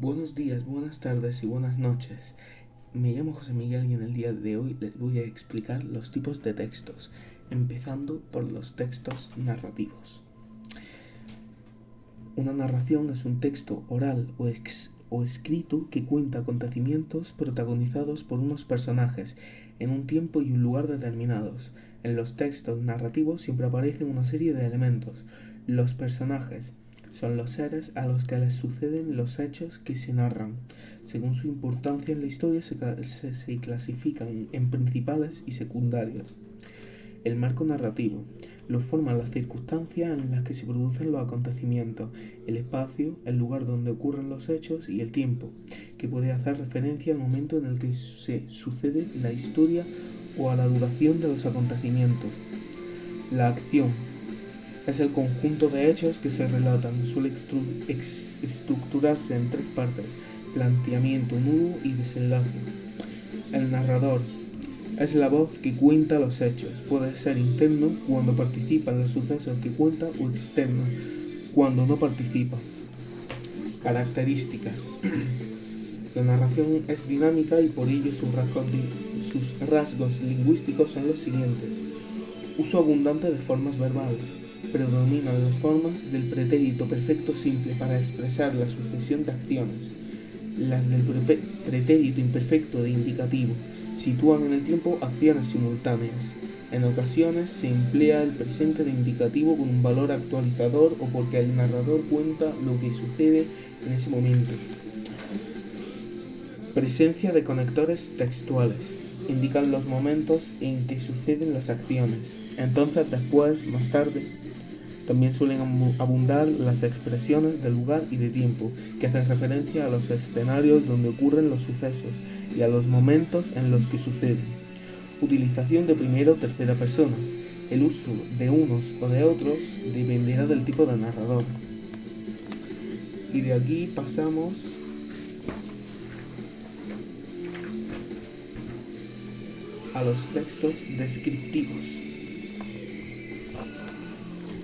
Buenos días, buenas tardes y buenas noches. Me llamo José Miguel y en el día de hoy les voy a explicar los tipos de textos, empezando por los textos narrativos. Una narración es un texto oral o escrito que cuenta acontecimientos protagonizados por unos personajes en un tiempo y un lugar determinados. En los textos narrativos siempre aparecen una serie de elementos. Los personajes son los seres a los que les suceden los hechos que se narran. Según su importancia en la historia se clasifican en principales y secundarios. El marco narrativo lo forman las circunstancias en las que se producen los acontecimientos, el espacio, el lugar donde ocurren los hechos y el tiempo, que puede hacer referencia al momento en el que se sucede la historia o a la duración de los acontecimientos. La acción es el conjunto de hechos que se relatan, suele estructurarse en tres partes: planteamiento, nudo y desenlace. El narrador es la voz que cuenta los hechos. Puede ser interno cuando participa en los sucesos que cuenta o externo cuando no participa. Características. La narración es dinámica y por ello sus rasgos lingüísticos son los siguientes. Uso abundante de formas verbales. Predominan las formas del pretérito perfecto simple para expresar la sucesión de acciones. Las del pretérito imperfecto de indicativo sitúan en el tiempo acciones simultáneas. En ocasiones se emplea el presente de indicativo con un valor actualizador o porque el narrador cuenta lo que sucede en ese momento. Presencia de conectores textuales. Indican los momentos en que suceden las acciones. Entonces, después, más tarde. También suelen abundar las expresiones de lugar y de tiempo, que hacen referencia a los escenarios donde ocurren los sucesos y a los momentos en los que suceden. Utilización de primera o tercera persona. El uso de unos o de otros dependerá del tipo de narrador. Y de aquí pasamos a los textos descriptivos.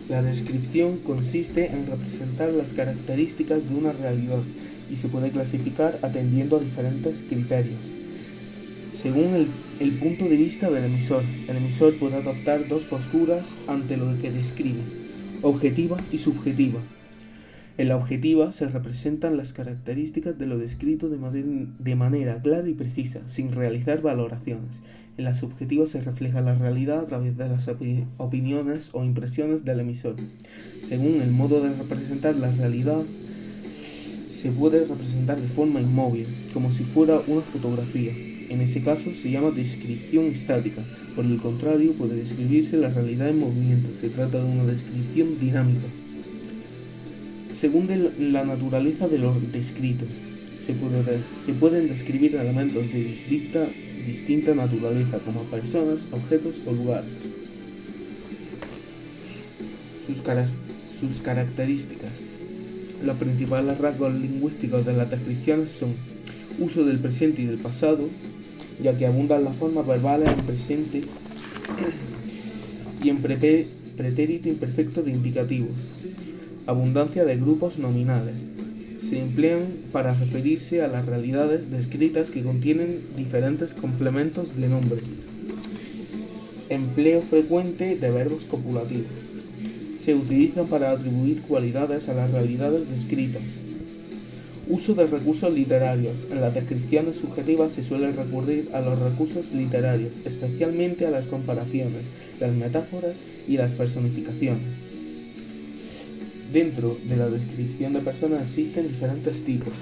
La descripción consiste en representar las características de una realidad y se puede clasificar atendiendo a diferentes criterios. Según el punto de vista del emisor, el emisor puede adoptar dos posturas ante lo que describe: objetiva y subjetiva. En la objetiva se representan las características de lo descrito de manera clara y precisa, sin realizar valoraciones. En la subjetiva se refleja la realidad a través de las opiniones o impresiones del emisor. Según el modo de representar la realidad, se puede representar de forma inmóvil, como si fuera una fotografía. En ese caso se llama descripción estática. Por el contrario, puede describirse la realidad en movimiento. Se trata de una descripción dinámica. Según la naturaleza de lo descrito, se pueden describir elementos de distinta naturaleza, como personas, objetos o lugares. Sus características. Los principales rasgos lingüísticos de las descripciones son uso del presente y del pasado, ya que abundan las formas verbales en presente y en pretérito imperfecto de indicativo. Abundancia de grupos nominales. Se emplean para referirse a las realidades descritas que contienen diferentes complementos de nombre. Empleo frecuente de verbos copulativos. Se utilizan para atribuir cualidades a las realidades descritas. Uso de recursos literarios. En las descripciones subjetivas se suele recurrir a los recursos literarios, especialmente a las comparaciones, las metáforas y las personificaciones. Dentro de la descripción de personas existen diferentes tipos.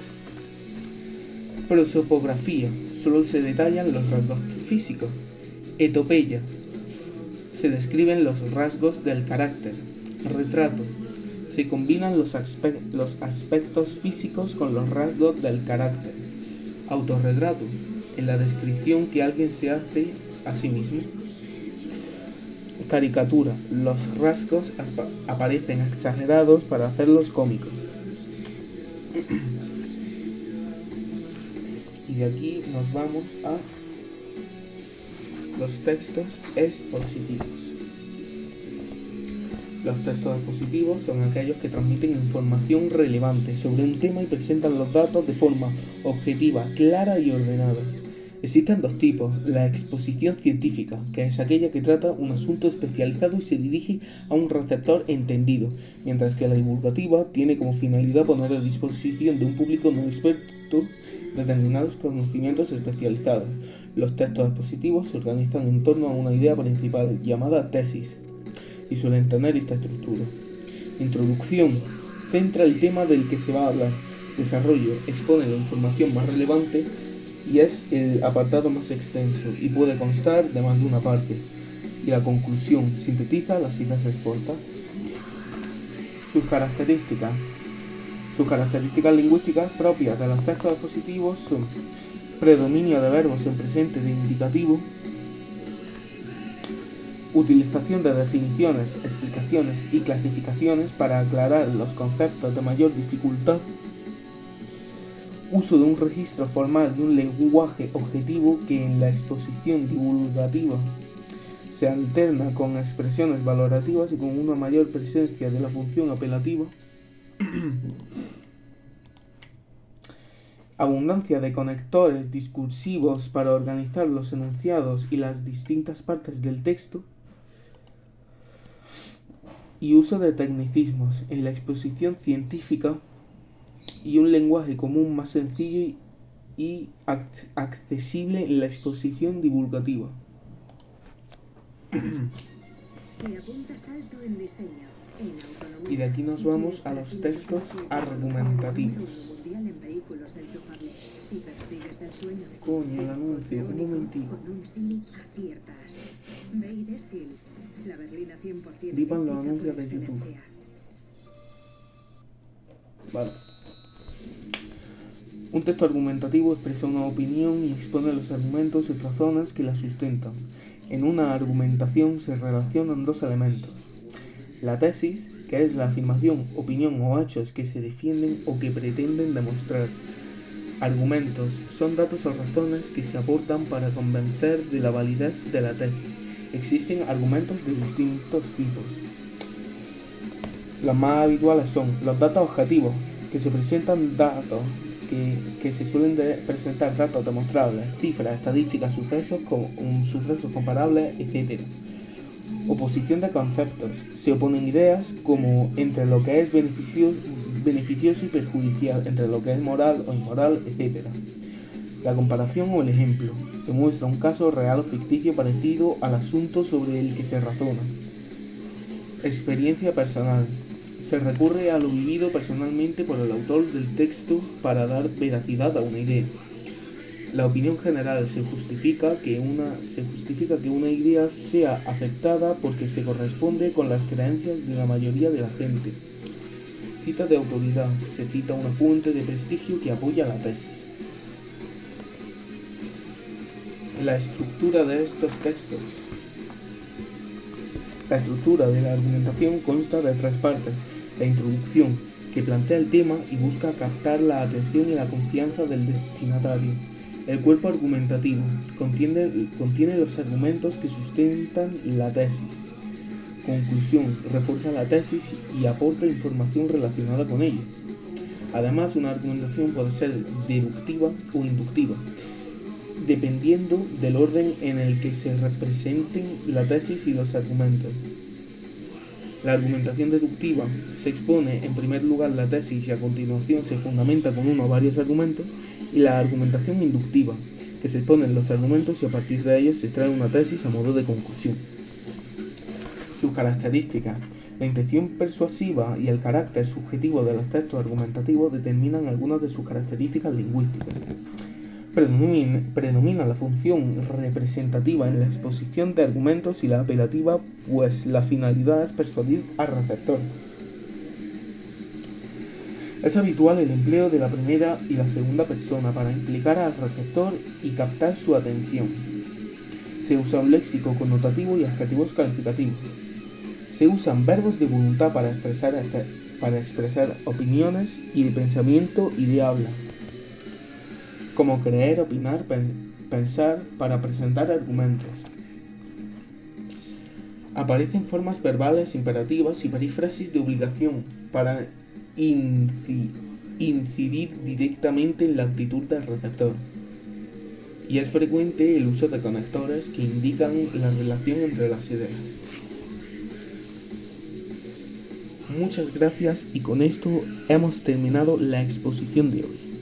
Prosopografía. Solo se detallan los rasgos físicos. Etopeya. Se describen los rasgos del carácter. Retrato. Se combinan los aspectos físicos con los rasgos del carácter. Autorretrato. En la descripción que alguien se hace a sí mismo. Caricatura. Los rasgos aparecen exagerados para hacerlos cómicos. Y de aquí nos vamos a los textos expositivos. Los textos expositivos son aquellos que transmiten información relevante sobre un tema y presentan los datos de forma objetiva, clara y ordenada. Existen dos tipos: la exposición científica, que es aquella que trata un asunto especializado y se dirige a un receptor entendido, mientras que la divulgativa tiene como finalidad poner a disposición de un público no experto determinados conocimientos especializados. Los textos expositivos se organizan en torno a una idea principal, llamada tesis, y suelen tener esta estructura. Introducción: centra el tema del que se va a hablar. Desarrollo: expone la información más relevante y es el apartado más extenso y puede constar de más de una parte. Y la conclusión: sintetiza las ideas expuestas. Sus características. Sus características lingüísticas propias de los textos expositivos son: predominio de verbos en presente de indicativo, utilización de definiciones, explicaciones y clasificaciones para aclarar los conceptos de mayor dificultad, uso de un registro formal y un lenguaje objetivo que en la exposición divulgativa se alterna con expresiones valorativas y con una mayor presencia de la función apelativa, abundancia de conectores discursivos para organizar los enunciados y las distintas partes del texto, y uso de tecnicismos en la exposición científica y un lenguaje común más sencillo y accesible en la exposición divulgativa. Y de aquí nos vamos a los textos argumentativos. Coño, el anuncio, un momentico. Vivan los anuncios de YouTube. Vale. Un texto argumentativo expresa una opinión y expone los argumentos y razones que la sustentan. En una argumentación se relacionan dos elementos: la tesis, que es la afirmación, opinión o hechos que se defienden o que pretenden demostrar. Argumentos son datos o razones que se aportan para convencer de la validez de la tesis. Existen argumentos de distintos tipos. Los más habituales son los datos objetivos, que se presentan datos que se suelen presentar datos demostrables, cifras, estadísticas, sucesos comparables, etc. Oposición de conceptos. Se oponen ideas como entre lo que es beneficioso y perjudicial, entre lo que es moral o inmoral, etc. La comparación o el ejemplo. Se muestra un caso real o ficticio parecido al asunto sobre el que se razona. Experiencia personal. Se recurre a lo vivido personalmente por el autor del texto para dar veracidad a una idea. La opinión general. Se justifica que una idea sea aceptada porque se corresponde con las creencias de la mayoría de la gente. Cita de autoridad. Se cita una fuente de prestigio que apoya la tesis. La estructura de estos textos. La estructura de la argumentación consta de tres partes: la introducción, que plantea el tema y busca captar la atención y la confianza del destinatario. El cuerpo argumentativo contiene los argumentos que sustentan la tesis. Conclusión: refuerza la tesis y aporta información relacionada con ella. Además, una argumentación puede ser deductiva o inductiva, dependiendo del orden en el que se representen la tesis y los argumentos. La argumentación deductiva se expone en primer lugar la tesis y a continuación se fundamenta con uno o varios argumentos, y la argumentación inductiva, que se exponen los argumentos y a partir de ellos se extrae una tesis a modo de conclusión. Sus características. La intención persuasiva y el carácter subjetivo de los textos argumentativos determinan algunas de sus características lingüísticas. Predomina la función representativa en la exposición de argumentos y la apelativa, pues la finalidad es persuadir al receptor. Es habitual el empleo de la primera y la segunda persona para implicar al receptor y captar su atención. Se usa un léxico connotativo y adjetivos calificativos. Se usan verbos de voluntad para expresar opiniones y de pensamiento y de habla, como creer, opinar, pensar, para presentar argumentos. Aparecen formas verbales imperativas y perífrasis de obligación para incidir directamente en la actitud del receptor. Y es frecuente el uso de conectores que indican la relación entre las ideas. Muchas gracias y con esto hemos terminado la exposición de hoy.